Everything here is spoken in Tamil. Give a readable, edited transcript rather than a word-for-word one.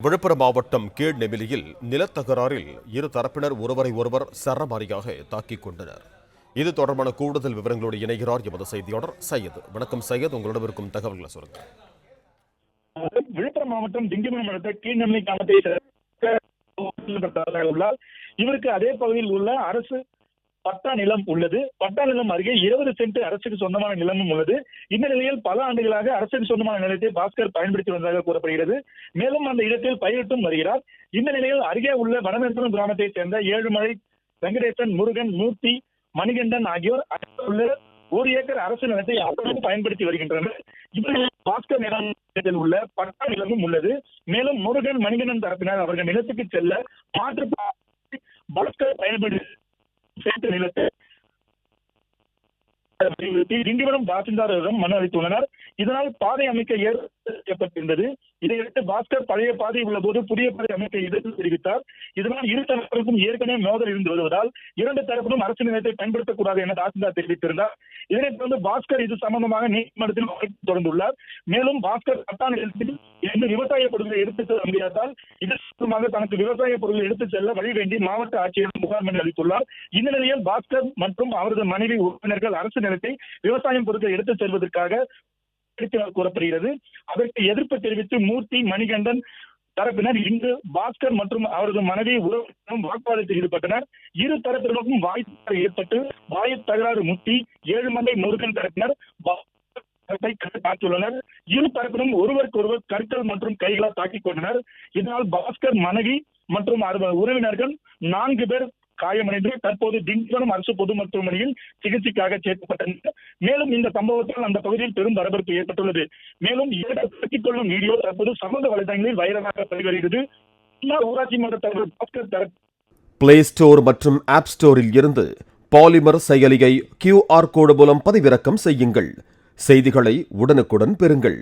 விழுப்புரம் மாவட்டம் கீழ்நெமிலியில் நிலத்தகராறில் இரு தரப்பினர் ஒருவரை ஒருவர் சரமாரியாக தாக்கிக் கொண்டனர். இது தொடர்பான கூடுதல் விவரங்களோடு இணைகிறார் எமது செய்தியாளர் சையத். வணக்கம் சையத், உங்களிடம் இருக்கும் தகவல்களை சொல்லுங்க. விழுப்புரம் மாவட்டம் திண்டிவனம் அடுத்த கீழ்நெமிலி கிராமத்தை உள்ளார். இவருக்கு அதே பகுதியில் உள்ள அரசு பட்டா நிலம் உள்ளது. பட்டா நிலம் அருகே 20 சென்ட் அரசுக்கு சொந்தமான நிலமும் உள்ளது. இந்த நிலையில் பல ஆண்டுகளாக அரசுக்கு சொந்தமான நிலத்தை பாஸ்கர் பயன்படுத்தி வந்ததாக கூறப்படுகிறது. மேலும் அந்த இடத்தில் பயிரிட்டும் வருகிறார். இந்த நிலையில் அருகே உள்ள வடமேற்புரம் கிராமத்தைச் சேர்ந்த ஏழுமலை, வெங்கடேசன், முருகன், மூர்த்தி, மணிகண்டன் ஆகியோர் உள்ள 1 ஏக்கர் அரசு நிலத்தை அவர்களும் பயன்படுத்தி வருகின்றனர். இவர்கள் பாஸ்கர் நிலத்தில் உள்ள பட்டா நிலமும் உள்ளது. மேலும் முருகன், மணிகண்டன் தரப்பினர் அவர்கள் நிலத்துக்கு செல்ல மாற்று பாஸ்கர் பயன்படுத்தி நிலத்தை திண்டிவனம் தாசில்தாரிடம் மனு அளித்துள்ளனர். இதனால் பாதை அமைக்க ஏற்பட்டிருந்தது. இதையடுத்து பாஸ்கர் பழைய பாதை உள்ள போது புதிய பாதை அமைக்க எதிர்ப்பு தெரிவித்தார். இதனால் இரு தரப்பிற்கும் ஏற்கனவே மோதல் இருந்து வருவதால் 2 தரப்பிலும் அரசு நிலத்தை பயன்படுத்தக்கூடாது என தாசில்தார் தெரிவித்திருந்தார். இதனைத் தொடர்ந்து பாஸ்கர் இது சம்பந்தமாக நீதிமன்றத்தில் வழக்கு தொடர்ந்துள்ளார். மேலும் பாஸ்கர் பட்டா நிலத்தில் இருந்து விவசாய பொருட்களை எடுத்துச் செல்ல முடியாதால் இது சம்பந்தமாக தனக்கு விவசாய பொருட்களை எடுத்துச் செல்ல வழி வேண்டி மாவட்ட ஆட்சியர் புகார் மனு அளித்துள்ளார். இந்த நிலையில் பாஸ்கர் மற்றும் அவரது மனைவி உறுப்பினர்கள் அரசு நிலத்தை விவசாயம் பொருட்களை எடுத்துச் செல்வதற்காக கூறப்படுகிறது. அதற்கு எதிர்ப்பு தெரிவித்து மூர்த்தி, மணிகண்டன் தரப்பினர் இன்று பாஸ்கர் மற்றும் அவரது மனைவி உறவினரும் வாக்குவாதத்தில் ஈடுபட்டனர். இரு தரப்பினருக்கும் வாய் ஏற்பட்டு வாய் தகராறு முட்டி ஏழுமலை, முருகன் தரப்பினர் தாக்கியுள்ளனர். இரு தரப்பிலும் ஒருவருக்கொருவர் கற்கள் மற்றும் கைகளால் தாக்கிக் கொண்டனர். இதனால் பாஸ்கர் மனைவி மற்றும் உறவினர்கள் 4 பேர் காயமடைந்து தற்போது திண்டிவனம் அரசு பொது மருத்துவமனையில் சிகிச்சைக்காக சேர்க்கப்பட்டனர். மேலும் இந்த சம்பவத்தால் அந்த பகுதியில் பெரும் பரபரப்பு ஏற்பட்டுள்ளது. மேலும் சிக்கிக் கொள்ளும் வீடியோ தற்போது சமூக வலைதளங்களில் வைரலாக வெளிவருகிறது. ஊராட்சி மன்ற தலைவர் பாஸ்கர் பிளே ஸ்டோர் மற்றும் ஆப் ஸ்டோரில் இருந்து பாலிமர் செயலியை QR கோடு மூலம் பதிவிறக்கம் செய்யுங்கள். செய்திகளை உடனுக்குடன் பெறுங்கள்.